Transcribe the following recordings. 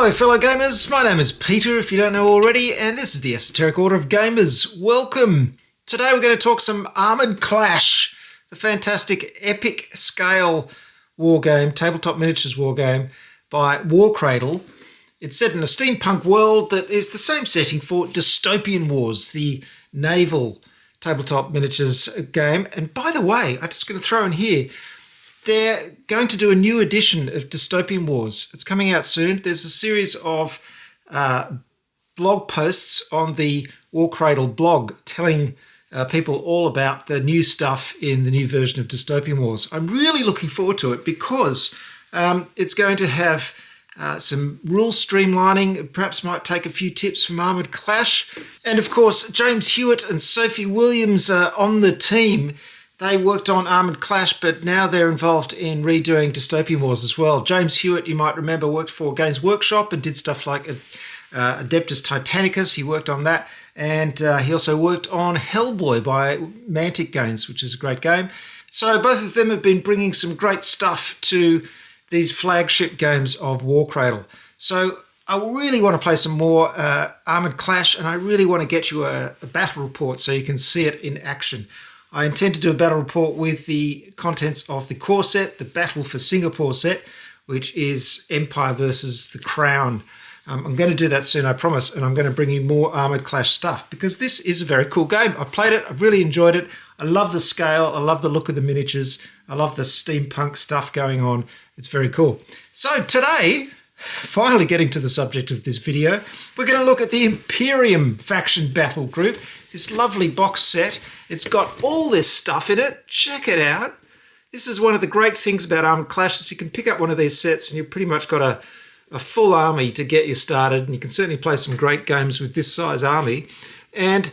Hello fellow gamers, my name is Peter if you don't know already, and this is the Esoteric Order of Gamers. Welcome! Today we're going to talk some Armoured Clash, the fantastic epic scale wargame, tabletop miniatures wargame by Warcradle. It's set in a steampunk world that is the same setting for Dystopian Wars, the naval tabletop miniatures game. And by the way, I'm just going to throw in here, they're going to do a new edition of Dystopian Wars. It's coming out soon. There's a series of blog posts on the Warcradle blog telling people all about the new stuff in the new version of Dystopian Wars. I'm really looking forward to it because it's going to have some rule streamlining, perhaps might take a few tips from Armoured Clash. And of course, James Hewitt and Sophie Williams are on the team. They worked on Armoured Clash, but now they're involved in redoing Dystopian Wars as well. James Hewitt, you might remember, worked for Games Workshop and did stuff like Adeptus Titanicus. He worked on that. And he also worked on Hellboy by Mantic Games, which is a great game. So both of them have been bringing some great stuff to these flagship games of Warcradle. So I really want to play some more Armoured Clash, and I really want to get you a battle report so you can see it in action. I intend to do a battle report with the contents of the core set, the Battle for Singapore set, which is Empire versus the Crown. I'm going to do that soon, I promise, and I'm going to bring you more Armoured Clash stuff because this is a very cool game. I played it, I've really enjoyed it. I love the scale, I love the look of the miniatures, I love the steampunk stuff going on. It's very cool. So today, finally getting to the subject of this video, we're going to look at the Imperium faction battle group, this lovely box set. It's got all this stuff in it. Check it out. This is one of the great things about Armoured Clash is you can pick up one of these sets and you've pretty much got a full army to get you started, and you can certainly play some great games with this size army. And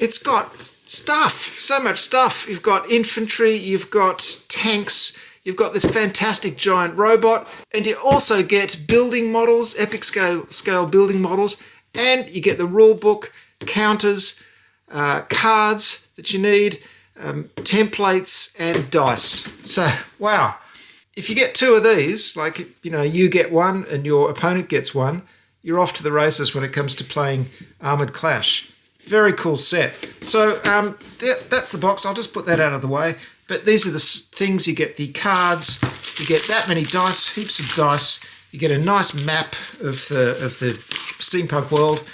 it's got stuff, so much stuff. You've got infantry, you've got tanks, you've got this fantastic giant robot, and you also get building models, epic scale building models, and you get the rule book, counters, cards that you need, templates and dice. So, wow. If you get two of these, like, you know, you get one and your opponent gets one, you're off to the races when it comes to playing Armoured Clash. Very cool set. So that's the box. I'll just put that out of the way. But these are the things. You get the cards. You get that many dice, heaps of dice. You get a nice map of the steampunk world.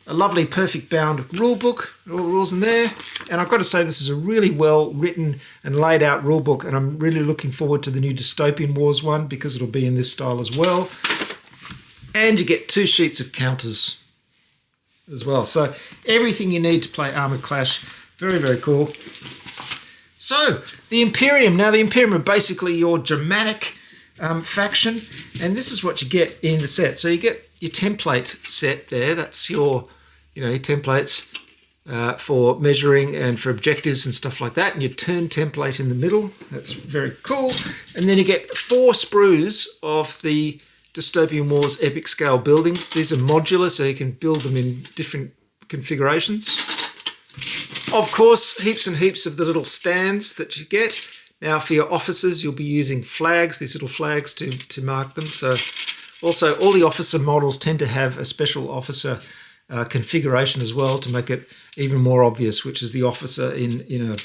A lovely perfect bound rule book, all the rules in there. And I've got to say this is a really well written and laid out rule book, and I'm really looking forward to the new Dystopian Wars one because it'll be in this style as well. And you get 2 sheets of counters as well. So everything you need to play Armoured Clash. Very, very cool. So the Imperium. Now the Imperium are basically your Germanic faction, and this is what you get in the set. So you get your template set there. That's your templates for measuring and for objectives and stuff like that. And your turn template in the middle. That's very cool. And then you get 4 sprues of the Dystopian Wars epic scale buildings. These are modular, so you can build them in different configurations. Of course, heaps and heaps of the little stands that you get. Now for your officers, you'll be using flags, these little flags to mark them. So also all the officer models tend to have a special officer configuration as well to make it even more obvious which is the officer in a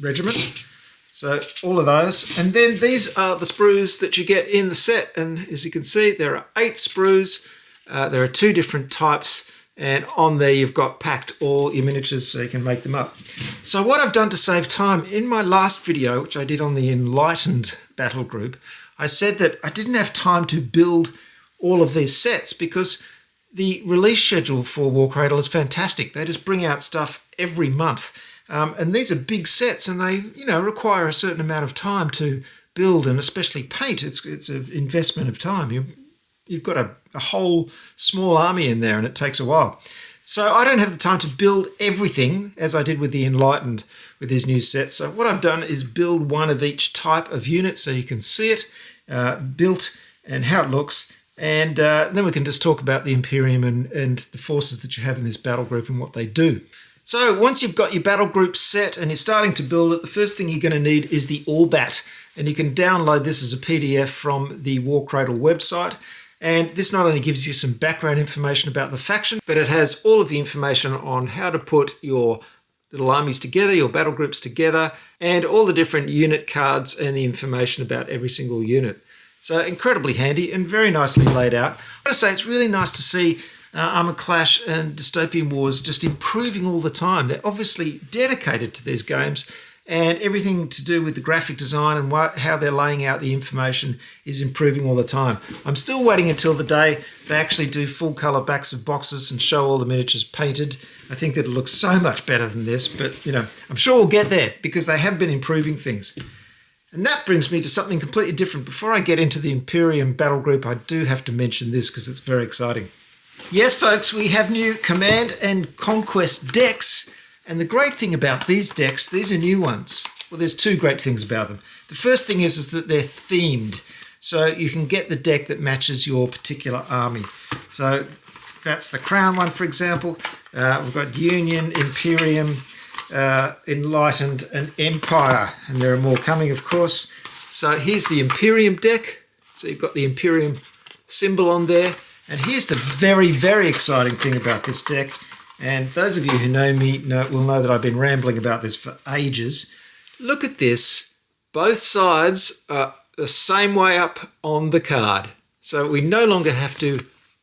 regiment. So all of those. And then these are the sprues that you get in the set. And as you can see, there are 8 sprues. There are 2 different types. And on there, you've got packed all your miniatures so you can make them up. So what I've done to save time, in my last video, which I did on the Enlightened battle group, I said that I didn't have time to build all of these sets because the release schedule for Warcradle is fantastic. They just bring out stuff every month. And these are big sets and they, require a certain amount of time to build and especially paint. It's an investment of time. You've got a whole small army in there and it takes a while. So I don't have the time to build everything as I did with the Enlightened with these new sets. So what I've done is build one of each type of unit so you can see it built and how it looks. And then we can just talk about the Imperium and the forces that you have in this battle group and what they do. So once you've got your battle group set and you're starting to build it, the first thing you're going to need is the Orbat. And you can download this as a PDF from the Warcradle website. And this not only gives you some background information about the faction, but it has all of the information on how to put your little armies together, your battle groups together, and all the different unit cards and the information about every single unit. So incredibly handy and very nicely laid out. I've got to say, it's really nice to see Armoured Clash and Dystopian Wars just improving all the time. They're obviously dedicated to these games, and everything to do with the graphic design and how they're laying out the information is improving all the time. I'm still waiting until the day they actually do full colour backs of boxes and show all the miniatures painted. I think that it looks so much better than this, but I'm sure we'll get there because they have been improving things. And that brings me to something completely different. Before I get into the Imperium Battlegroup, I do have to mention this because it's very exciting. Yes, folks, we have new Command and Conquest decks. And the great thing about these decks, these are new ones. Well, there's two great things about them. The first thing is that they're themed. So you can get the deck that matches your particular army. So that's the Crown one, for example. We've got Union, Imperium, Enlightened, and Empire. And there are more coming, of course. So here's the Imperium deck. So you've got the Imperium symbol on there. And here's the very, very exciting thing about this deck. And those of you who know me will know that I've been rambling about this for ages. Look at this. Both sides are the same way up on the card. So we no longer have to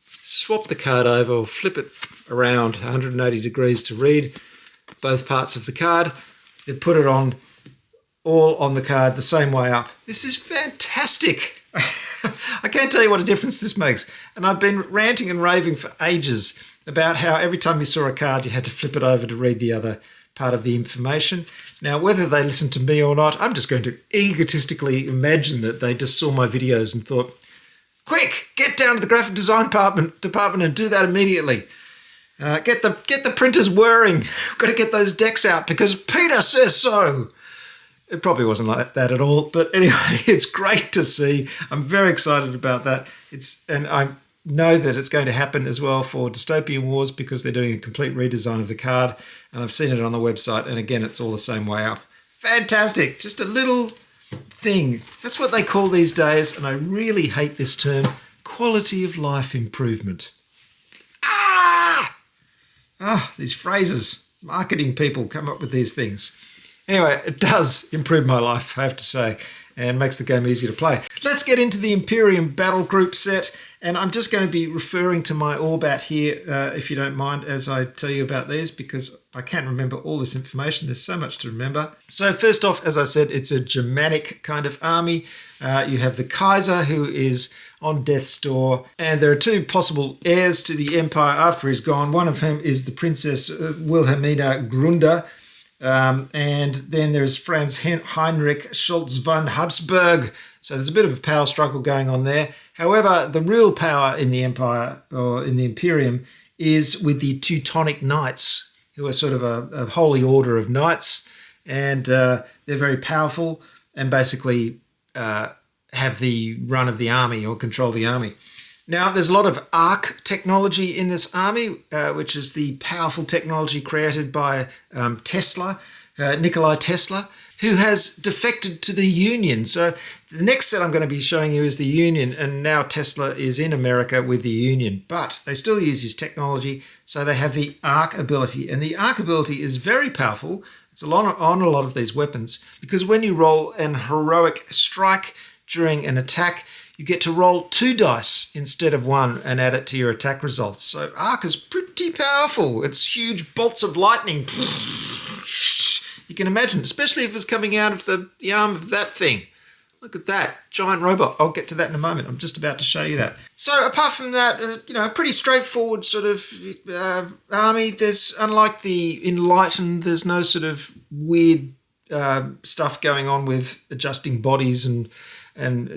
swap the card over or flip it around 180 degrees to read both parts of the card. They put it on all on the card the same way up. This is fantastic. I can't tell you what a difference this makes. And I've been ranting and raving for ages about how every time you saw a card, you had to flip it over to read the other part of the information. Now, whether they listen to me or not, I'm just going to egotistically imagine that they just saw my videos and thought, quick, get down to the graphic design department and do that immediately. Get the printers whirring. We've got to get those decks out because Peter says so. It probably wasn't like that at all, but anyway, it's great to see. I'm very excited about that. And I know that it's going to happen as well for Dystopian Wars because they're doing a complete redesign of the card, and I've seen it on the website, and again, it's all the same way up. Fantastic. Just a little thing. That's what they call these days, and I really hate this term, quality of life improvement. These phrases. Marketing people come up with these things. Anyway, it does improve my life, I have to say, and makes the game easier to play. Let's get into the Imperium Battlegroup set, and I'm just going to be referring to my Orbat here, if you don't mind, as I tell you about these, because I can't remember all this information. There's so much to remember. So first off, as I said, it's a Germanic kind of army. You have the Kaiser, who is on death's door, and there are two possible heirs to the empire after he's gone. One of whom is the Princess Wilhelmina Grunder, and then there's Franz Heinrich Schultz von Habsburg. So there's a bit of a power struggle going on there. However, the real power in the empire, or in the Imperium, is with the Teutonic Knights, who are sort of a holy order of knights, and they're very powerful and basically have the run of the army or control the army. Now, there's a lot of arc technology in this army, which is the powerful technology created by Nikola Tesla, who has defected to the Union. So the next set I'm going to be showing you is the Union, and now Tesla is in America with the Union. But they still use his technology, so they have the arc ability. And the arc ability is very powerful. It's on a lot of these weapons, because when you roll an heroic strike during an attack, you get to roll 2 dice instead of 1 and add it to your attack results. So arc is pretty powerful. It's huge bolts of lightning. You can imagine, especially if it's coming out of the arm of that thing. Look at that, giant robot. I'll get to that in a moment. I'm just about to show you that. So apart from that, a pretty straightforward sort of army. There's, unlike the Enlightened, there's no sort of weird stuff going on with adjusting bodies and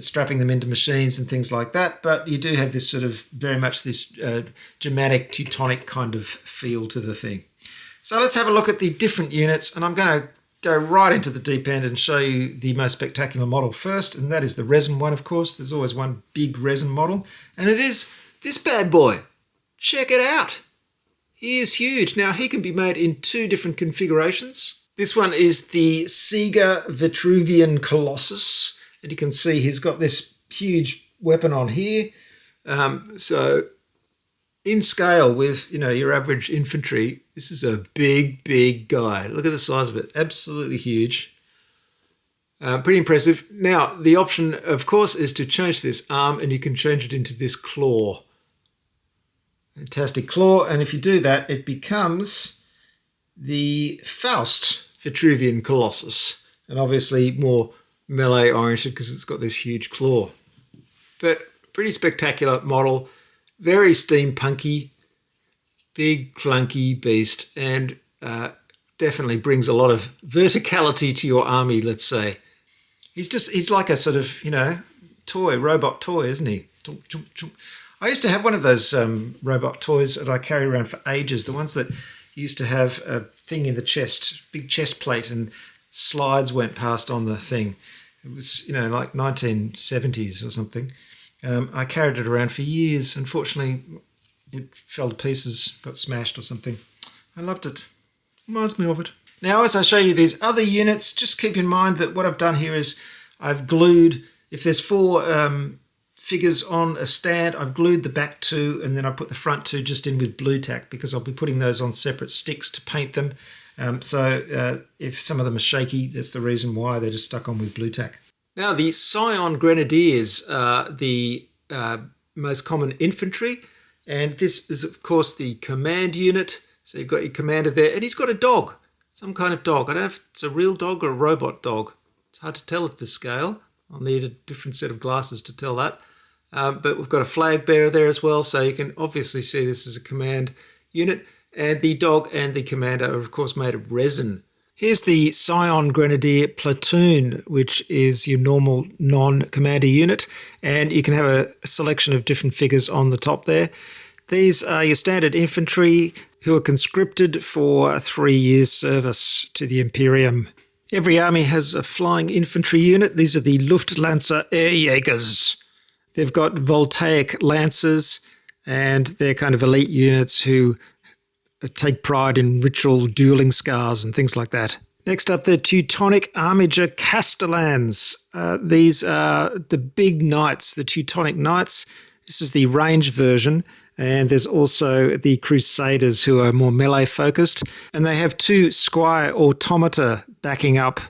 strapping them into machines and things like that. But you do have this sort of very much this Germanic, Teutonic kind of feel to the thing. So let's have a look at the different units, and I'm going to go right into the deep end and show you the most spectacular model first, and that is the resin one, of course. There's always one big resin model, and it is this bad boy. Check it out. He is huge. Now, he can be made in 2 different configurations. This one is the Sega Vitruvian Colossus, and you can see he's got this huge weapon on here So in scale with, your average infantry, this is a big, big guy. Look at the size of it. Absolutely huge. Pretty impressive. Now, the option, of course, is to change this arm, and you can change it into this claw. Fantastic claw. And if you do that, it becomes the Faust Vitruvian Colossus. And obviously more melee oriented because it's got this huge claw. But pretty spectacular model. Very steampunky. Big, clunky beast. And definitely brings a lot of verticality to your army, let's say. He's like a sort of, robot toy, isn't he? I used to have one of those robot toys that I carried around for ages. The ones that used to have a thing in the chest, big chest plate, and slides went past on the thing. It was, like 1970s or something. I carried it around for years. Unfortunately, it fell to pieces, got smashed or something. I loved it. Reminds me of it. Now, as I show you these other units, just keep in mind that what I've done here is I've glued, if there's 4 figures on a stand, I've glued the back 2 and then I put the front 2 just in with blue tack because I'll be putting those on separate sticks to paint them. So if some of them are shaky, that's the reason why they're just stuck on with blue tack. Now, the Scion Grenadiers are the most common infantry, and this is, of course, the command unit. So you've got your commander there, and he's got a dog. Some kind of dog. I don't know if it's a real dog or a robot dog. It's hard to tell at this scale. I'll need a different set of glasses to tell that. But we've got a flag bearer there as well, so you can obviously see this as a command unit. And the dog and the commander are, of course, made of resin. Here's the Scion Grenadier platoon, which is your normal non-commander unit. And you can have a selection of different figures on the top there. These are your standard infantry who are conscripted for 3 years' service to the Imperium. Every army has a flying infantry unit. These are the Luftlanzer Airjägers. They've got voltaic lancers, and they're kind of elite units who take pride in ritual dueling scars and things like that. Next up, the Teutonic Armiger Castellans. These are the big knights, the Teutonic Knights. This is the range version. And there's also the Crusaders who are more melee focused. And they have 2 squire automata backing up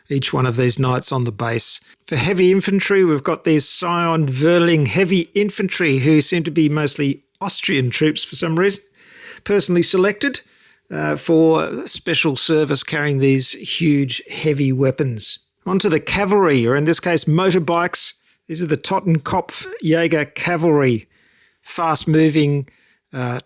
each one of these knights on the base. For heavy infantry, we've got these Scion Verling heavy infantry who seem to be mostly Austrian troops for some reason. Personally selected for special service carrying these huge heavy weapons. Onto the cavalry, or in this case motorbikes. These are the Tottenkopf Jäger Cavalry. Fast-moving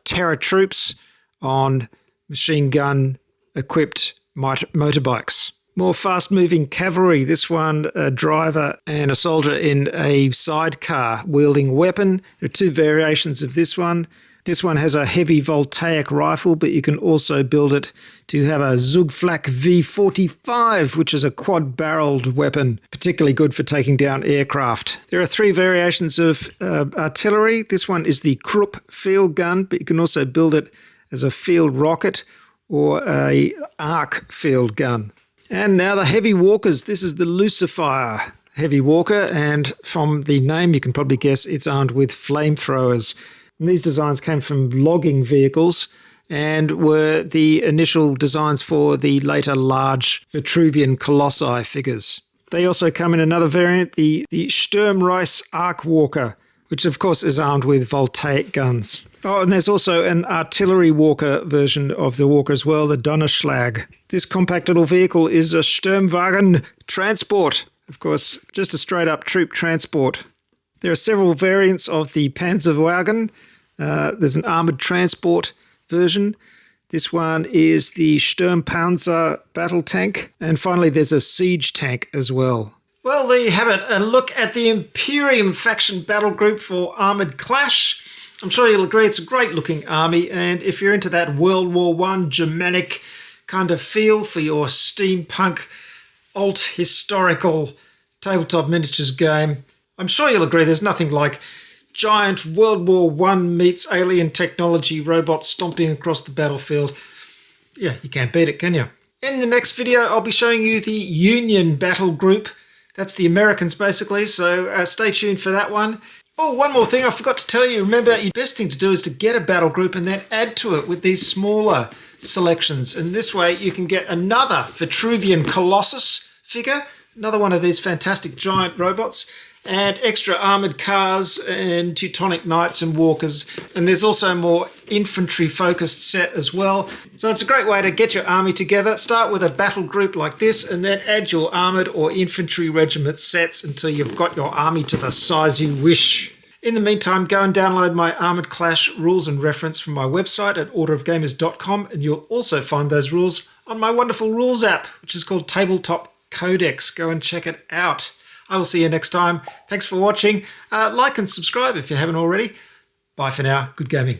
terror troops on machine gun-equipped motorbikes. More fast-moving cavalry. This one, a driver and a soldier in a sidecar wielding a weapon. There are 2 variations of this one. This one has a heavy voltaic rifle, but you can also build it to have a Zugflak V45, which is a quad-barreled weapon, particularly good for taking down aircraft. There are 3 variations of artillery. This one is the Krupp field gun, but you can also build it as a field rocket or a arc field gun. And now the heavy walkers. This is the Lucifer heavy walker, and from the name you can probably guess it's armed with flamethrowers. And these designs came from logging vehicles and were the initial designs for the later large Vitruvian Colossi figures. They also come in another variant, the Sturmreis Arc Walker, which of course is armed with voltaic guns. Oh, and there's also an artillery walker version of the walker as well, the Donnerschlag. This compact little vehicle is a Sturmwagen transport. Of course, just a straight-up troop transport. There are several variants of the Panzerwagen. There's an armoured transport version. This one is the Sturmpanzer battle tank. And finally, there's a siege tank as well. Well, there you have it. A look at the Imperium faction battle group for Armoured Clash. I'm sure you'll agree it's a great-looking army. And if you're into that World War I Germanic kind of feel for your steampunk, alt-historical tabletop miniatures game, I'm sure you'll agree there's nothing like giant World War I meets alien technology robots stomping across the battlefield. Yeah, you can't beat it, can you? In the next video, I'll be showing you the Union battle group. That's the Americans, basically, so stay tuned for that one. Oh, one more thing I forgot to tell you. Remember, the best thing to do is to get a battle group and then add to it with these smaller selections. And this way you can get another Vitruvian Colossus figure, another one of these fantastic giant robots, and extra armoured cars and Teutonic Knights and Walkers. And there's also a more infantry-focused set as well. So it's a great way to get your army together. Start with a battle group like this and then add your armoured or infantry regiment sets until you've got your army to the size you wish. In the meantime, go and download my Armoured Clash rules and reference from my website at orderofgamers.com, and you'll also find those rules on my wonderful rules app, which is called Tabletop Codex. Go and check it out. I will see you next time. Thanks for watching. Like and subscribe if you haven't already. Bye for now. Good gaming.